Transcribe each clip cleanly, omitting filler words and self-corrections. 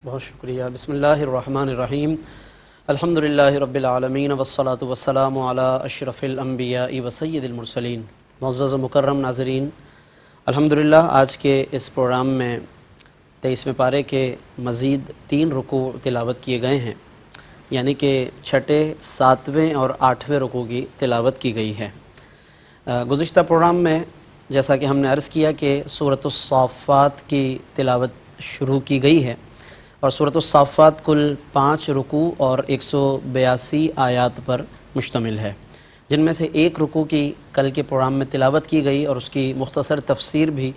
بہت شکریہ۔ بسم اللہ الرحمن الرحیم۔ الحمدللہ رب العالمین والصلاة والسلام علی اشرف الانبیاء وسید المرسلین۔ معزز و مکرم ناظرین، الحمدللہ آج کے اس پروگرام میں 23ویں پارے کے مزید 3 رکوع تلاوت کیے گئے ہیں، یعنی کہ 6، 7ویں اور 8ویں رکوع کی تلاوت کی گئی ہے۔ گزشتہ پروگرام میں جیسا کہ ہم نے عرض کیا کہ سورۃ الصافات کی تلاوت شروع کی گئی ہے، اور سورۃ الصافات کل 5 رکوع اور 182 آیات پر مشتمل ہے، جن میں سے ایک رکوع کی کل کے پروگرام میں تلاوت کی گئی اور اس کی مختصر تفسیر بھی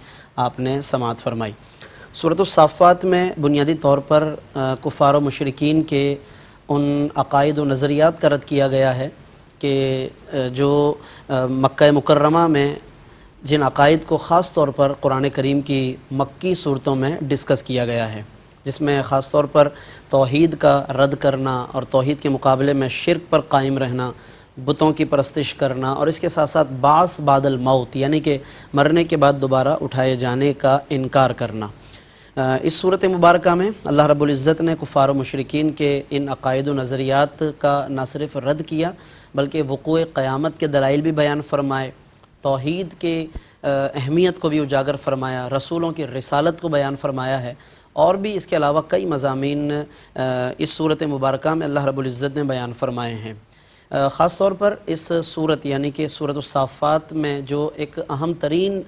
آپ نے سماعت فرمائی۔ سورۃ الصافات میں بنیادی طور پر کفار و مشرکین کے ان عقائد و نظریات کا رد کیا گیا ہے کہ جو مکہ مکرمہ میں جن عقائد کو خاص طور پر قرآن کریم کی مکی صورتوں میں ڈسکس کیا گیا ہے، جس میں خاص طور پر توحید کا رد کرنا اور توحید کے مقابلے میں شرک پر قائم رہنا، بتوں کی پرستش کرنا، اور اس کے ساتھ ساتھ بعث بعد الموت یعنی کہ مرنے کے بعد دوبارہ اٹھائے جانے کا انکار کرنا۔ اس صورت مبارکہ میں اللہ رب العزت نے کفار و مشرکین کے ان عقائد و نظریات کا نہ صرف رد کیا بلکہ وقوع قیامت کے دلائل بھی بیان فرمائے، توحید کے اہمیت کو بھی اجاگر فرمایا، رسولوں کی رسالت کو بیان فرمایا ہے، اور بھی اس کے علاوہ کئی مضامین اس صورت مبارکہ میں اللہ رب العزت نے بیان فرمائے ہیں۔ خاص طور پر اس صورت یعنی کہ سورۃ الصافات میں جو ایک اہم ترین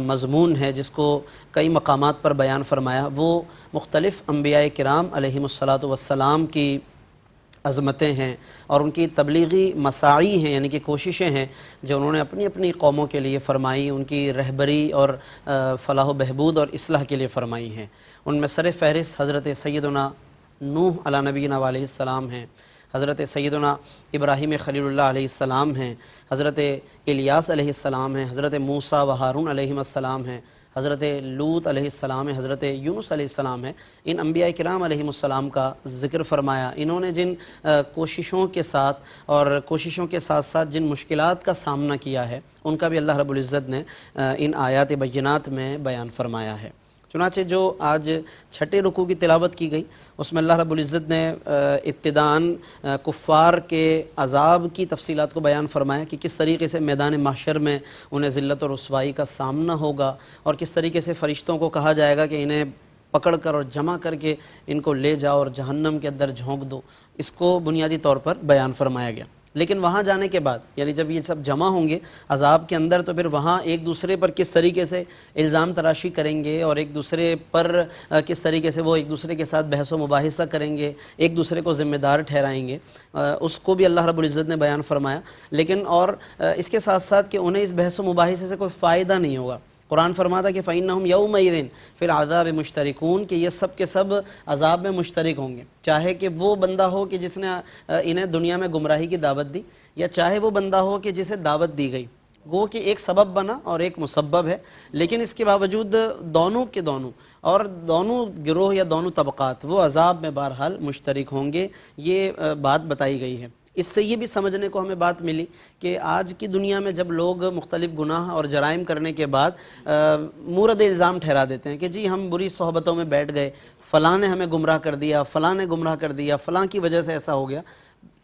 مضمون ہے جس کو کئی مقامات پر بیان فرمایا، وہ مختلف انبیاء کرام علیہم الصلاۃ والسلام کی عظمتیں ہیں اور ان کی تبلیغی مساعی ہیں، یعنی کہ کوششیں ہیں جو انہوں نے اپنی اپنی قوموں کے لیے فرمائی، ان کی رہبری اور فلاح و بہبود اور اصلاح کے لیے فرمائی ہیں۔ ان میں سر فہرست حضرت سیدنا نوح علیہ نبینا علیہ السلام ہیں، حضرت سیدنا ابراہیم خلیل اللہ علیہ السلام ہیں، حضرت الیاس علیہ السلام ہیں، حضرت موسیٰ و ہارون علیہ السلام ہیں، حضرت لوط علیہ السلام ہے، حضرت یونس علیہ السلام ہے۔ ان انبیاء کرام علیہ السلام کا ذکر فرمایا۔ انہوں نے جن کوششوں کے ساتھ اور کوششوں کے ساتھ ساتھ جن مشکلات کا سامنا کیا ہے، ان کا بھی اللہ رب العزت نے ان آیات بینات میں بیان فرمایا ہے۔ چنانچہ جو آج 6 رکوع کی تلاوت کی گئی، اس میں اللہ رب العزت نے ابتداً کفار کے عذاب کی تفصیلات کو بیان فرمایا کہ کس طریقے سے میدان محشر میں انہیں ذلت و رسوائی کا سامنا ہوگا، اور کس طریقے سے فرشتوں کو کہا جائے گا کہ انہیں پکڑ کر اور جمع کر کے ان کو لے جاؤ اور جہنم کے اندر جھونک دو۔ اس کو بنیادی طور پر بیان فرمایا گیا، لیکن وہاں جانے کے بعد یعنی جب یہ سب جمع ہوں گے عذاب کے اندر، تو پھر وہاں ایک دوسرے پر کس طریقے سے الزام تراشی کریں گے اور ایک دوسرے پر کس طریقے سے وہ ایک دوسرے کے ساتھ بحث و مباحثہ کریں گے، ایک دوسرے کو ذمہ دار ٹھہرائیں گے، اس کو بھی اللہ رب العزت نے بیان فرمایا۔ لیکن اور اس کے ساتھ ساتھ کہ انہیں اس بحث و مباحثے سے کوئی فائدہ نہیں ہوگا۔ قرآن فرماتا کہ فَإِنَّهُمْ يَوْمَئِذٍ فِي الْعَذَابِ مُشْتَرِكُونَ کہ یہ سب کے سب عذاب میں مشترک ہوں گے، چاہے کہ وہ بندہ ہو کہ جس نے انہیں دنیا میں گمراہی کی دعوت دی، یا چاہے وہ بندہ ہو کہ جسے دعوت دی گئی۔ گو کہ ایک سبب بنا اور ایک مسبب ہے، لیکن اس کے باوجود دونوں کے دونوں اور دونوں گروہ یا دونوں طبقات وہ عذاب میں بہرحال مشترک ہوں گے، یہ بات بتائی گئی ہے۔ اس سے یہ بھی سمجھنے کو ہمیں بات ملی کہ آج کی دنیا میں جب لوگ مختلف گناہ اور جرائم کرنے کے بعد مورد الزام ٹھہرا دیتے ہیں کہ جی ہم بری صحبتوں میں بیٹھ گئے، فلاں نے ہمیں گمراہ کر دیا، فلاں نے گمراہ کر دیا، فلاں کی وجہ سے ایسا ہو گیا،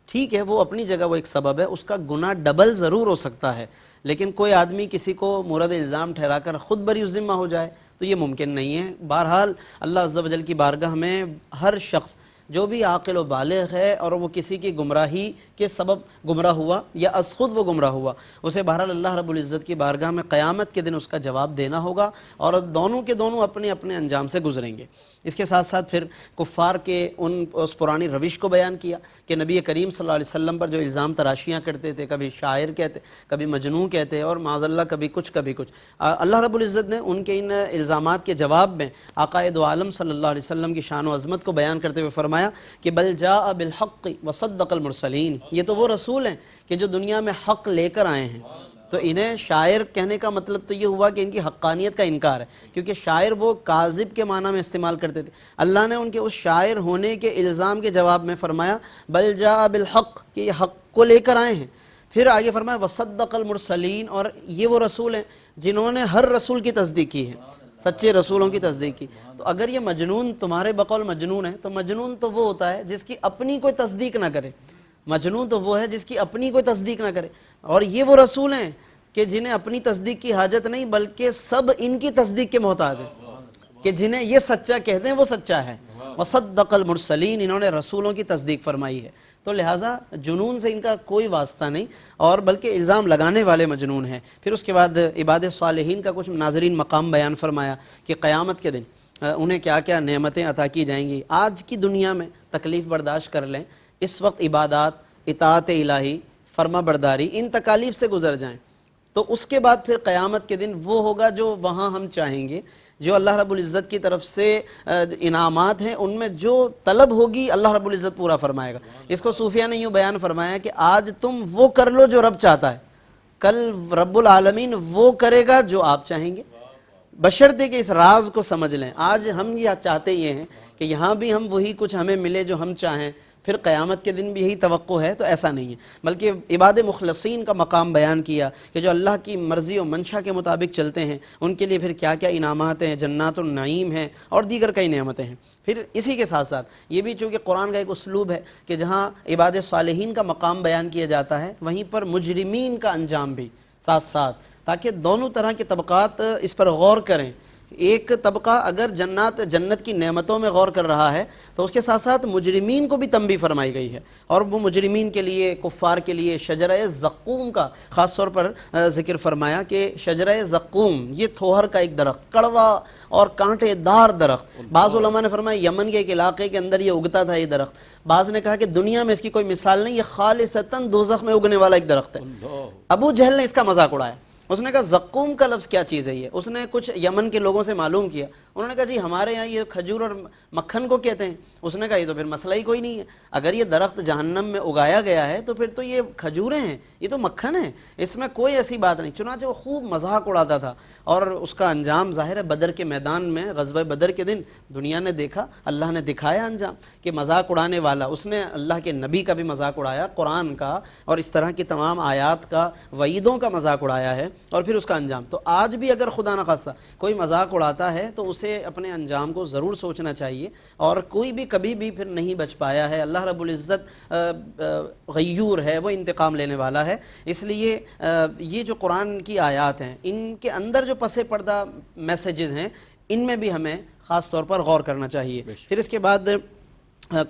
ٹھیک ہے، وہ اپنی جگہ وہ ایک سبب ہے، اس کا گناہ ڈبل ضرور ہو سکتا ہے، لیکن کوئی آدمی کسی کو مورد الزام ٹھہرا کر خود بری ذمہ ہو جائے تو یہ ممکن نہیں ہے۔ بہرحال اللہ عز و جل کی بارگاہ میں ہر شخص جو بھی عاقل و بالغ ہے اور وہ کسی کی گمراہی کے سبب گمراہ ہوا یا از خود وہ گمراہ ہوا، اسے بہرحال اللہ رب العزت کی بارگاہ میں قیامت کے دن اس کا جواب دینا ہوگا، اور دونوں کے دونوں اپنے اپنے انجام سے گزریں گے۔ اس کے ساتھ ساتھ پھر کفار کے اس پرانی روش کو بیان کیا کہ نبی کریم صلی اللہ علیہ وسلم پر جو الزام تراشیاں کرتے تھے، کبھی شاعر کہتے، کبھی مجنون کہتے، اور معاذ اللہ کبھی کچھ کبھی کچھ، اللہ رب العزت نے ان کے ان الزامات کے جواب میں آقا دو عالم صلی اللہ علیہ وسلم کی شان و عظمت کو بیان کرتے ہوئے فرمایا کہ بل جاء بالحق وصدق المرسلین، یہ تو وہ رسول ہیں کہ جو دنیا میں حق لے کر آئے ہیں۔ تو انہیں شاعر کہنے کا مطلب تو یہ ہوا کہ ان کی حقانیت کا انکار ہے، کیونکہ شاعر وہ کاذب کے معنی میں استعمال کرتے تھے۔ اللہ نے ان کے اس شاعر ہونے کے الزام کے جواب میں فرمایا بل جاء بالحق کہ یہ حق کو لے کر آئے ہیں۔ پھر آگے فرمایا وصدق المرسلین، اور یہ وہ رسول ہیں جنہوں نے ہر رسول کی تصدیق کی ہے۔ سچے رسولوں کی تصدیق کی. تو اگر یہ مجنون تمہارے بقول مجنون ہے تو مجنون تو وہ ہوتا ہے جس کی اپنی کوئی تصدیق نہ کرے. مجنون تو وہ ہے جس کی اپنی کوئی تصدیق نہ کرے. اور یہ وہ رسول ہیں کہ جنہیں اپنی تصدیق کی حاجت نہیں بلکہ سب ان کی تصدیق کے محتاج ہیں, کہ جنہیں یہ سچا کہتے ہیں وہ سچا ہے. وصدق المرسلین, انہوں نے رسولوں کی تصدیق فرمائی ہے. تو لہٰذا جنون سے ان کا کوئی واسطہ نہیں, اور بلکہ الزام لگانے والے مجنون ہیں. پھر اس کے بعد عباد صالحین کا کچھ ناظرین مقام بیان فرمایا کہ قیامت کے دن انہیں کیا کیا نعمتیں عطا کی جائیں گی. آج کی دنیا میں تکلیف برداشت کر لیں, اس وقت عبادات, اطاعت الہی, فرما برداری, ان تکالیف سے گزر جائیں, تو اس کے بعد پھر قیامت کے دن وہ ہوگا جو وہاں ہم چاہیں گے. جو اللہ رب العزت کی طرف سے انعامات ہیں ان میں جو طلب ہوگی اللہ رب العزت پورا فرمائے گا. اس کو صوفیہ نے یوں بیان فرمایا کہ آج تم وہ کر لو جو رب چاہتا ہے, کل رب العالمین وہ کرے گا جو آپ چاہیں گے, بشرطے کہ اس راز کو سمجھ لیں. آج ہم یہ چاہتے یہ ہیں کہ یہاں بھی ہم وہی کچھ ہمیں ملے جو ہم چاہیں, پھر قیامت کے دن بھی یہی توقع ہے, تو ایسا نہیں ہے. بلکہ عباد مخلصین کا مقام بیان کیا کہ جو اللہ کی مرضی و منشا کے مطابق چلتے ہیں ان کے لیے پھر کیا کیا انعامات ہیں, جنات النعیم ہیں اور دیگر کئی نعمتیں ہیں. پھر اسی کے ساتھ ساتھ یہ بھی چونکہ قرآن کا ایک اسلوب ہے کہ جہاں عباد صالحین کا مقام بیان کیا جاتا ہے وہیں پر مجرمین کا انجام بھی ساتھ ساتھ, تاکہ دونوں طرح کے طبقات اس پر غور کریں. ایک طبقہ اگر جنت کی نعمتوں میں غور کر رہا ہے تو اس کے ساتھ ساتھ مجرمین کو بھی تنبیہ فرمائی گئی ہے, اور وہ مجرمین کے لیے, کفار کے لیے شجرہ زقوم کا خاص طور پر ذکر فرمایا کہ شجرہ زقوم یہ تھوہر کا ایک درخت, کڑوا اور کانٹے دار درخت. بعض علماء نے فرمایا یمن کے ایک علاقے کے اندر یہ اگتا تھا یہ درخت. بعض نے کہا کہ دنیا میں اس کی کوئی مثال نہیں, یہ خالصتاً دوزخ میں اگنے والا ایک درخت ہے. ابو جہل نے اس کا مذاق اڑایا, اس نے کہا زقوم کا لفظ کیا چیز ہے یہ. اس نے کچھ یمن کے لوگوں سے معلوم کیا, انہوں نے کہا جی ہمارے یہاں یہ کھجور اور مکھن کو کہتے ہیں. اس نے کہا یہ تو پھر مسئلہ ہی کوئی نہیں ہے, اگر یہ درخت جہنم میں اگایا گیا ہے تو پھر تو یہ کھجوریں ہیں, یہ تو مکھن ہے, اس میں کوئی ایسی بات نہیں. چنانچہ وہ خوب مذاق اڑاتا تھا, اور اس کا انجام ظاہر ہے بدر کے میدان میں غزوہ بدر کے دن دنیا نے دیکھا, اللہ نے دکھایا انجام کہ مذاق اڑانے والا اس نے اللہ کے نبی کا بھی مذاق اڑایا, قرآن کا اور اس طرح کی تمام آیات کا, وعیدوں کا مذاق اڑایا ہے, اور پھر اس کا انجام. تو آج بھی اگر خدا نخواستہ کوئی مذاق اڑاتا ہے تو اسے اپنے انجام کو ضرور سوچنا چاہیے, اور کوئی بھی کبھی بھی پھر نہیں بچ پایا ہے. اللہ رب العزت غیور ہے, وہ انتقام لینے والا ہے. اس لیے یہ جو قرآن کی آیات ہیں ان کے اندر جو پس پردہ میسیجز ہیں ان میں بھی ہمیں خاص طور پر غور کرنا چاہیے. پھر اس کے بعد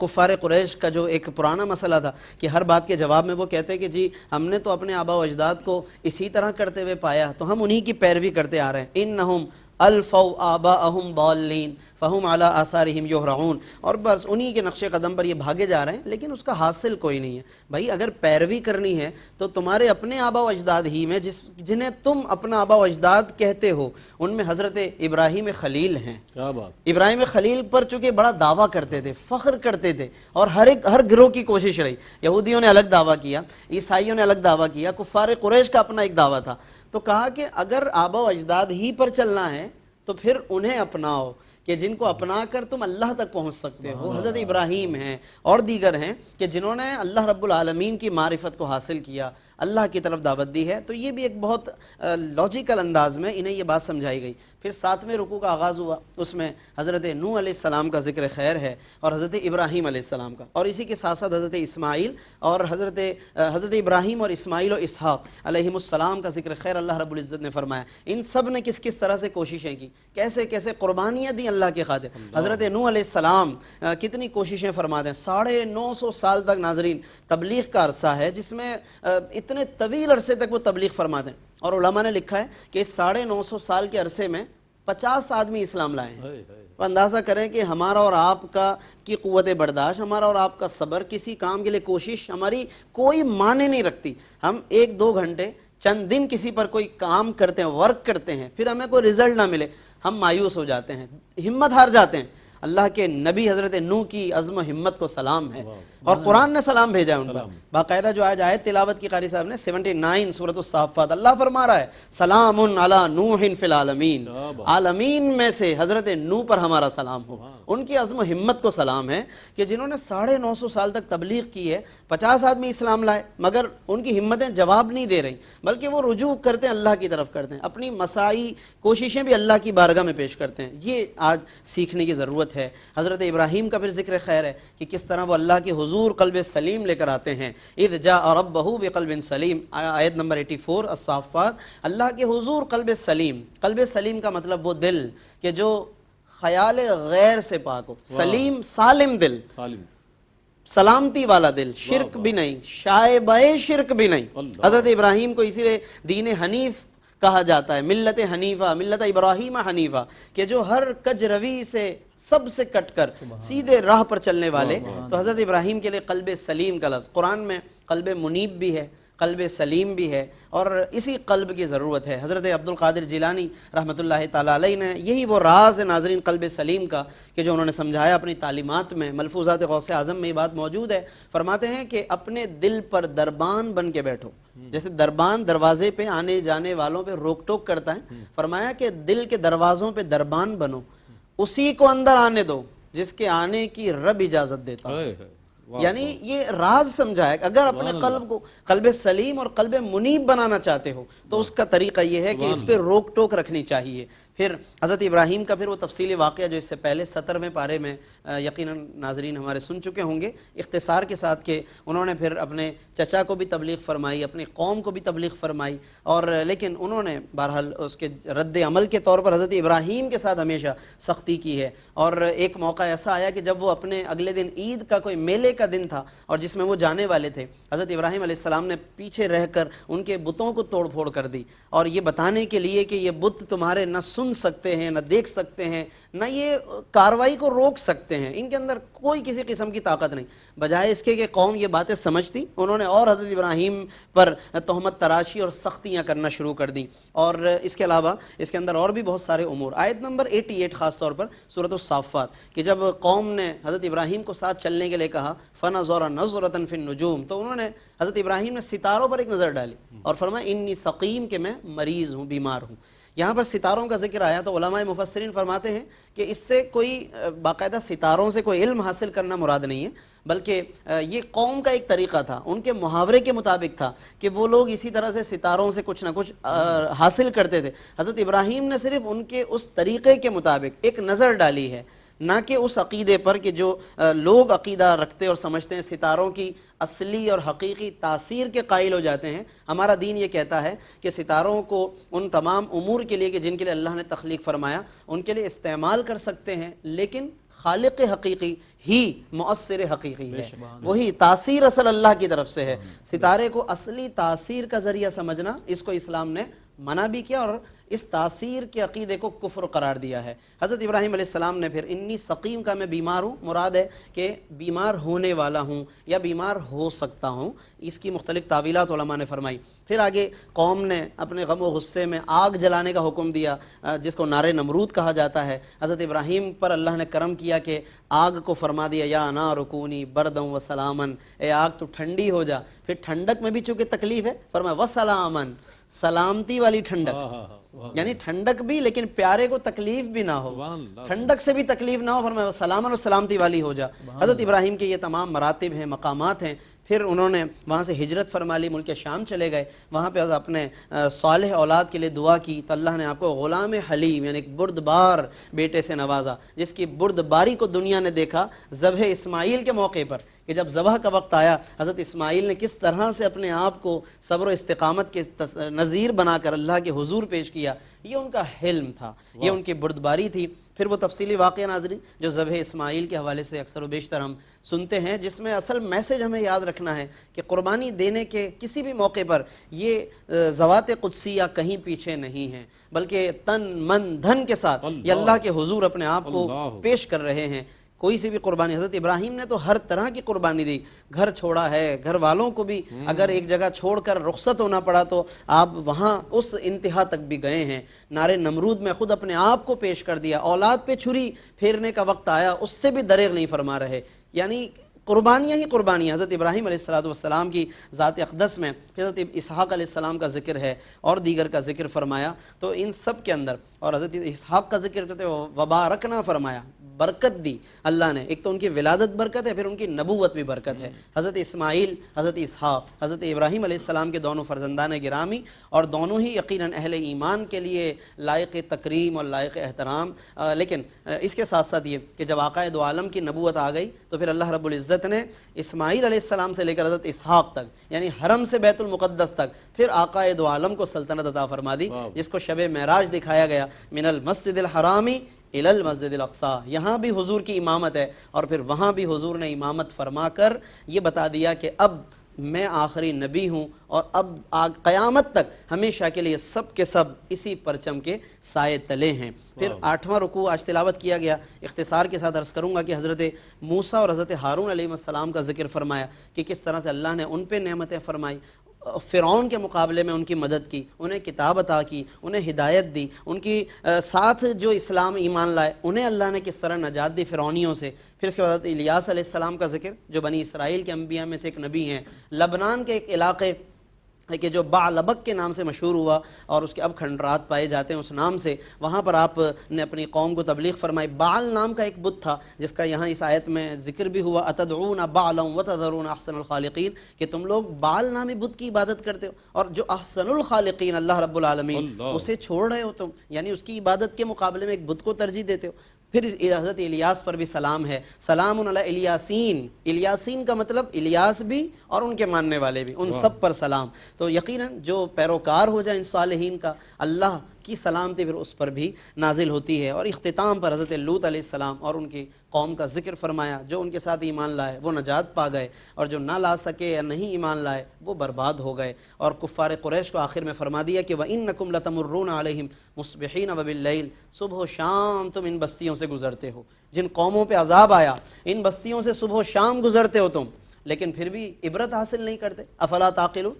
کفار قریش کا جو ایک پرانا مسئلہ تھا کہ ہر بات کے جواب میں وہ کہتے کہ جی ہم نے تو اپنے آبا و اجداد کو اسی طرح کرتے ہوئے پایا تو ہم انہی کی پیروی کرتے آ رہے ہیں. انہم الفوا آباءہم ضالین فہم علی آثارہم یہرعون, اور بس انہی کے نقش قدم پر یہ بھاگے جا رہے ہیں, لیکن اس کا حاصل کوئی نہیں ہے. بھائی اگر پیروی کرنی ہے تو تمہارے اپنے آبا و اجداد ہی میں جنہیں تم اپنا آبا و اجداد کہتے ہو ان میں حضرت ابراہیم خلیل ہیں. ابراہیم خلیل پر چونکہ بڑا دعویٰ کرتے تھے, فخر کرتے تھے, اور ہر گروہ کی کوشش رہی. یہودیوں نے الگ دعویٰ کیا, عیسائیوں نے الگ دعویٰ کیا, کفار قریش کا اپنا ایک دعویٰ تھا. تو کہا کہ اگر آبا و اجداد ہی پر چلنا ہے تو پھر انہیں اپناؤ کہ جن کو اپنا کر تم اللہ تک پہنچ سکتے ہو. حضرت ابراہیم ہیں اور دیگر ہیں کہ جنہوں نے اللہ رب العالمین کی معرفت کو حاصل کیا, اللہ کی طرف دعوت دی ہے. تو یہ بھی ایک بہت لاجیکل انداز میں انہیں یہ بات سمجھائی گئی. پھر 7ویں رکوع کا آغاز ہوا, اس میں حضرت نوح علیہ السلام کا ذکر خیر ہے اور حضرت ابراہیم علیہ السلام کا, اور اسی کے ساتھ ساتھ حضرت اسماعیل اور حضرت ابراہیم اور اسماعیل و اسحاق علیہم السلام کا ذکر خیر اللہ رب العزت نے فرمایا. ان سب نے کس کس طرح سے کوششیں کی, کیسے کیسے قربانیاں دی اللہ کے خاطر. حضرت نوح علیہ السلام کتنی کوششیں فرماتے ہیں, 950 سال تک ناظرین تبلیغ کا عرصہ ہے جس میں اتنے طویل عرصے تک وہ تبلیغ فرماتے ہیں. اور علماء نے لکھا ہے کہ اس 950 سال کے عرصے میں 50 آدمی اسلام لائے ہیں. تو اندازہ کریں کہ ہمارا اور آپ کی قوت برداشت, ہمارا اور آپ کا صبر, کسی کام کے لیے کوشش ہماری کوئی معنی نہیں رکھتی. ہم 1-2 گھنٹے چند دن کسی پر کوئی کام کرتے ہیں, ورک کرتے ہیں, پھر ہمیں کوئی رزلٹ نہ ملے, ہم مایوس ہو جاتے ہیں, ہمت ہار جاتے ہیں. اللہ کے نبی حضرت نوح کی عزم و ہمت کو سلام ہے, اور قرآن نے سلام بھیجا ہے ان پر. باقاعدہ جو آج آیت تلاوت کی قاری صاحب نے 79 سورۃ الصافات, اللہ فرما رہا ہے سلام علی نوح فی العالمین, عالمین میں سے حضرت نوح پر ہمارا سلام ہو, ان کی عزم و ہمت کو سلام ہے کہ جنہوں نے 950 سال تک تبلیغ کی ہے، 50 آدمی اسلام لائے مگر ان کی ہمتیں جواب نہیں دے رہی، بلکہ وہ رجوع کرتے ہیں اللہ کی طرف کرتے ہیں، اپنی مساعی کوششیں بھی اللہ کی بارگاہ میں پیش کرتے ہیں۔ یہ آج سیکھنے کی ضرورت ہے۔ حضرت ابراہیم کا پھر ذکر خیر ہے کہ کس طرح وہ اللہ کے حضور قلب سلیم لے کر آتے ہیں۔ اذ جاء ربہ بقلب سلیم، آیت نمبر 84 الصافات، اللہ کے حضور قلب سلیم۔ قلب سلیم کا مطلب وہ دل کہ جو خیال غیر سے پاک ہو، سلیم سالم دل، سلامتی والا دل، شرک بھی نہیں، شائبہ شرک بھی نہیں۔ حضرت ابراہیم کو اسی لیے دین حنیف کہا جاتا ہے، ملت حنیفہ، ملت ابراہیم حنیفہ، کہ جو ہر کج روی سے سب سے کٹ کر سیدھے راہ پر چلنے والے۔ تو حضرت ابراہیم کے لیے قلب سلیم کا لفظ قرآن میں قلب منیب بھی ہے، قلب سلیم بھی ہے، اور اسی قلب کی ضرورت ہے۔ حضرت عبد القادر جیلانی رحمۃ اللہ تعالیٰ علیہ نے یہی وہ راز ہے ناظرین قلب سلیم کا کہ جو انہوں نے سمجھایا اپنی تعلیمات میں، ملفوظات غوث اعظم میں یہ بات موجود ہے۔ فرماتے ہیں کہ اپنے دل پر دربان بن کے بیٹھو، جیسے دربان دروازے پہ آنے جانے والوں پہ روک ٹوک کرتا ہے، فرمایا کہ دل کے دروازوں پہ دربان بنو، اسی کو اندر آنے دو جس کے آنے کی رب اجازت دیتا ہے۔ یعنی یہ راز سمجھا ہے کہ اگر اپنے قلب کو قلب سلیم اور قلب منیب بنانا چاہتے ہو تو اس کا طریقہ یہ ہے کہ اس پہ روک ٹوک رکھنی چاہیے۔ پھر حضرت ابراہیم کا پھر وہ تفصیلی واقعہ جو اس سے پہلے 17ویں پارے میں یقیناً ناظرین ہمارے سن چکے ہوں گے اختصار کے ساتھ، کہ انہوں نے پھر اپنے چچا کو بھی تبلیغ فرمائی، اپنی قوم کو بھی تبلیغ فرمائی، اور لیکن انہوں نے بہرحال اس کے رد عمل کے طور پر حضرت ابراہیم کے ساتھ ہمیشہ سختی کی ہے۔ اور ایک موقع ایسا آیا کہ جب وہ اپنے اگلے دن عید کا کوئی میلے کا دن تھا اور جس میں وہ جانے والے تھے، حضرت ابراہیم علیہ السلام نے پیچھے رہ کر ان کے بتوں کو توڑ پھوڑ کر دی، اور یہ بتانے کے لیے کہ یہ بت تمہارے نہ سن سکتے ہیں، نہ دیکھ سکتے ہیں، نہ یہ کاروائی کو روک سکتے ہیں، ان کے اندر کوئی کسی قسم کی طاقت نہیں۔ بجائے اس کے کہ قوم یہ باتیں سمجھتی، انہوں نے اور حضرت ابراہیم پر تہمت تراشی اور سختیاں کرنا شروع کر دی۔ اور اس کے علاوہ اس کے اندر اور بھی بہت سارے امور۔ آیت نمبر 88 خاص طور پر سورۃ الصافات، کہ جب قوم نے حضرت ابراہیم کو ساتھ چلنے کے لیے کہا فَنَظَرَ نَظْرَةً فِي النُّجُومِ، تو انہوں نے حضرت ابراہیم نے ستاروں پر ایک نظر ڈالی اور فرمایا انی سقیم، کہ میں مریض ہوں، بیمار ہوں۔ یہاں پر ستاروں کا ذکر آیا تو علماء مفسرین فرماتے ہیں کہ اس سے کوئی باقاعدہ ستاروں سے کوئی علم حاصل کرنا مراد نہیں ہے، بلکہ یہ قوم کا ایک طریقہ تھا، ان کے محاورے کے مطابق تھا کہ وہ لوگ اسی طرح سے ستاروں سے کچھ نہ کچھ حاصل کرتے تھے۔ حضرت ابراہیم نے صرف ان کے اس طریقے کے مطابق ایک نظر ڈالی ہے، نہ کہ اس عقیدے پر کہ جو لوگ عقیدہ رکھتے اور سمجھتے ہیں ستاروں کی اصلی اور حقیقی تاثیر کے قائل ہو جاتے ہیں۔ ہمارا دین یہ کہتا ہے کہ ستاروں کو ان تمام امور کے لیے کہ جن کے لیے اللہ نے تخلیق فرمایا ان کے لیے استعمال کر سکتے ہیں، لیکن خالق حقیقی ہی مؤثر حقیقی ہے، وہی تاثیر اصل اللہ کی طرف سے ہے۔ ستارے کو اصلی تاثیر کا ذریعہ سمجھنا، اس کو اسلام نے منع بھی کیا اور اس تاثیر کے عقیدے کو کفر قرار دیا ہے۔ حضرت ابراہیم علیہ السلام نے پھر انی سقیم کا، میں بیمار ہوں، مراد ہے کہ بیمار ہونے والا ہوں یا بیمار ہو سکتا ہوں، اس کی مختلف تعویلات علماء نے فرمائی۔ پھر آگے قوم نے اپنے غم و غصے میں آگ جلانے کا حکم دیا، جس کو نار نمرود کہا جاتا ہے۔ حضرت ابراہیم پر اللہ نے کرم کیا کہ آگ کو فرما دیا یا نار کونی بردًا و سلامن، اے آگ تو ٹھنڈی ہو جا۔ پھر ٹھنڈک میں بھی چونکہ تکلیف ہے، فرمایا وسلامن، سلامتی والی ٹھنڈک، یعنی ٹھنڈک بھی لیکن پیارے کو تکلیف بھی نہ ہو، ٹھنڈک سے بھی تکلیف نہ ہو، فرمایا سلامن و سلامتی والی ہو جا۔ حضرت ابراہیم کے یہ تمام مراتب ہیں، مقامات ہیں۔ پھر انہوں نے وہاں سے ہجرت فرما لی، ملک شام چلے گئے، وہاں پہ اپنے صالح اولاد کے لیے دعا کی تو اللہ نے آپ کو غلام حلیم یعنی ایک بردبار بیٹے سے نوازا، جس کی بردباری کو دنیا نے دیکھا ذبح اسماعیل کے موقع پر، کہ جب ذبح کا وقت آیا حضرت اسماعیل نے کس طرح سے اپنے آپ کو صبر و استقامت کے نظیر بنا کر اللہ کے حضور پیش کیا۔ یہ ان کا حلم تھا، یہ ان کی بردباری تھی۔ پھر وہ تفصیلی واقعہ ناظرین جو ذبح اسماعیل کے حوالے سے اکثر و بیشتر ہم سنتے ہیں، جس میں اصل میسج ہمیں یاد رکھنا ہے کہ قربانی دینے کے کسی بھی موقع پر یہ ذوات قدسیہ کہیں پیچھے نہیں ہیں، بلکہ تن من دھن کے ساتھ یہ اللہ کے حضور اپنے آپ کو پیش کر رہے ہیں۔ کوئی سی بھی قربانی، حضرت ابراہیم نے تو ہر طرح کی قربانی دی، گھر چھوڑا ہے، گھر والوں کو بھی اگر ایک جگہ چھوڑ کر رخصت ہونا پڑا تو آپ وہاں اس انتہا تک بھی گئے ہیں۔ نار نمرود میں خود اپنے آپ کو پیش کر دیا، اولاد پہ چھری پھیرنے کا وقت آیا اس سے بھی دریغ نہیں فرما رہے، یعنی قربانیاں ہی قربانیاں۔ حضرت ابراہیم علیہ السلام کی ذات اقدس میں پھر حضرت اسحاق علیہ السلام کا ذکر ہے اور دیگر کا ذکر فرمایا، تو ان سب کے اندر اور حضرت اسحاق کا ذکر کرتے ہوئے وبارکنا فرمایا، برکت دی اللہ نے. ایک تو ان کی ولادت برکت ہے، پھر ان کی نبوت بھی برکت ہے. حضرت اسماعیل، حضرت اسحاق، حضرت ابراہیم علیہ السلام کے دونوں فرزندان گرامی، اور دونوں ہی یقیناً اہل ایمان کے لیے لائق تکریم اور لائق احترام. لیکن اس کے ساتھ ساتھ یہ کہ جب آقا دو عالم کی نبوت آ گئی تو پھر اللہ رب العزت نے اسماعیل علیہ السلام سے لے کر حضرت اسحاق تک، یعنی حرم سے بیت المقدس تک، پھر آقا دو عالم کو سلطنت عطا فرما دی، جس کو شب معراج دکھایا گیا. من المسجد الحرامی الی المسجد الاقصی، یہاں بھی حضور کی امامت ہے، اور پھر وہاں بھی حضور نے امامت فرما کر یہ بتا دیا کہ اب میں آخری نبی ہوں، اور اب قیامت تک ہمیشہ کے لیے سب کے سب اسی پرچم کے سائے تلے ہیں. پھر 8واں رکوع آج تلاوت کیا گیا. اختصار کے ساتھ عرض کروں گا کہ حضرت موسیٰ اور حضرت ہارون علیہ السلام کا ذکر فرمایا کہ کس طرح سے اللہ نے ان پہ نعمتیں فرمائی، فرعون کے مقابلے میں ان کی مدد کی، انہیں کتاب عطا کی، انہیں ہدایت دی، ان کی ساتھ جو اسلام ایمان لائے انہیں اللہ نے کس طرح نجات دی فرعونیوں سے. پھر اس کے بعد الیاس علیہ السلام کا ذکر، جو بنی اسرائیل کے انبیاء میں سے ایک نبی ہیں. لبنان کے ایک علاقے کہ جو بعلبک کے نام سے مشہور ہوا اور اس کے اب کھنڈرات پائے جاتے ہیں اس نام سے، وہاں پر آپ نے اپنی قوم کو تبلیغ فرمائی. بعل نام کا ایک بت تھا جس کا یہاں اس آیت میں ذکر بھی ہوا، اتدعون بعلا وتذرون احسن الخالقین، کہ تم لوگ بعل نامی بت کی عبادت کرتے ہو اور جو احسن الخالقین اللہ رب العالمین اسے چھوڑ رہے ہو تم، یعنی اس کی عبادت کے مقابلے میں ایک بت کو ترجیح دیتے ہو. پھر حضرت الیاس پر بھی سلام ہے، سلام علی الیاسین. الیاسین کا مطلب الیاس بھی اور ان کے ماننے والے بھی، ان سب پر سلام. تو یقیناً جو پیروکار ہو جائے ان صالحین کا، اللہ کی سلامتی پھر اس پر بھی نازل ہوتی ہے. اور اختتام پر حضرت لوط علیہ السلام اور ان کی قوم کا ذکر فرمایا. جو ان کے ساتھ ایمان لائے وہ نجات پا گئے، اور جو نہ لا سکے یا نہیں ایمان لائے وہ برباد ہو گئے. اور کفار قریش کو آخر میں فرما دیا کہ وَإِنَّكُمْ لَتَمُرُّونَ عَلَيْهِمْ مُصْبِحِينَ وَبِاللَّيْلِ، صبح و شام تم ان بستیوں سے گزرتے ہو. جن قوموں پہ عذاب آیا ان بستیوں سے صبح و شام گزرتے ہو تم، لیکن پھر بھی عبرت حاصل نہیں کرتے. افلا تعقلون،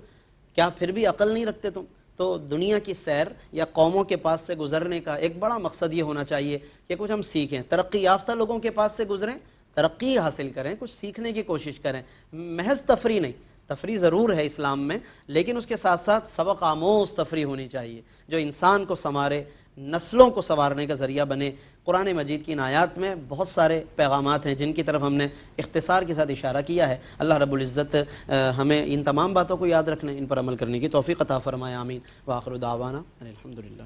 کیا پھر بھی عقل نہیں رکھتے تم؟ تو دنیا کی سیر یا قوموں کے پاس سے گزرنے کا ایک بڑا مقصد یہ ہونا چاہیے کہ کچھ ہم سیکھیں. ترقی یافتہ لوگوں کے پاس سے گزریں، ترقی حاصل کریں، کچھ سیکھنے کی کوشش کریں. محض تفریح نہیں، تفریح ضرور ہے اسلام میں، لیکن اس کے ساتھ ساتھ سبق آموز تفریح ہونی چاہیے جو انسان کو سنوارے، نسلوں کو سنوارنے کا ذریعہ بنے. قرآن مجید کی ان آیات میں بہت سارے پیغامات ہیں جن کی طرف ہم نے اختصار کے ساتھ اشارہ کیا ہے. اللہ رب العزت ہمیں ان تمام باتوں کو یاد رکھنے، ان پر عمل کرنے کی توفیق عطا فرمائے. آمین. وآخر دعوانا الحمدللہ.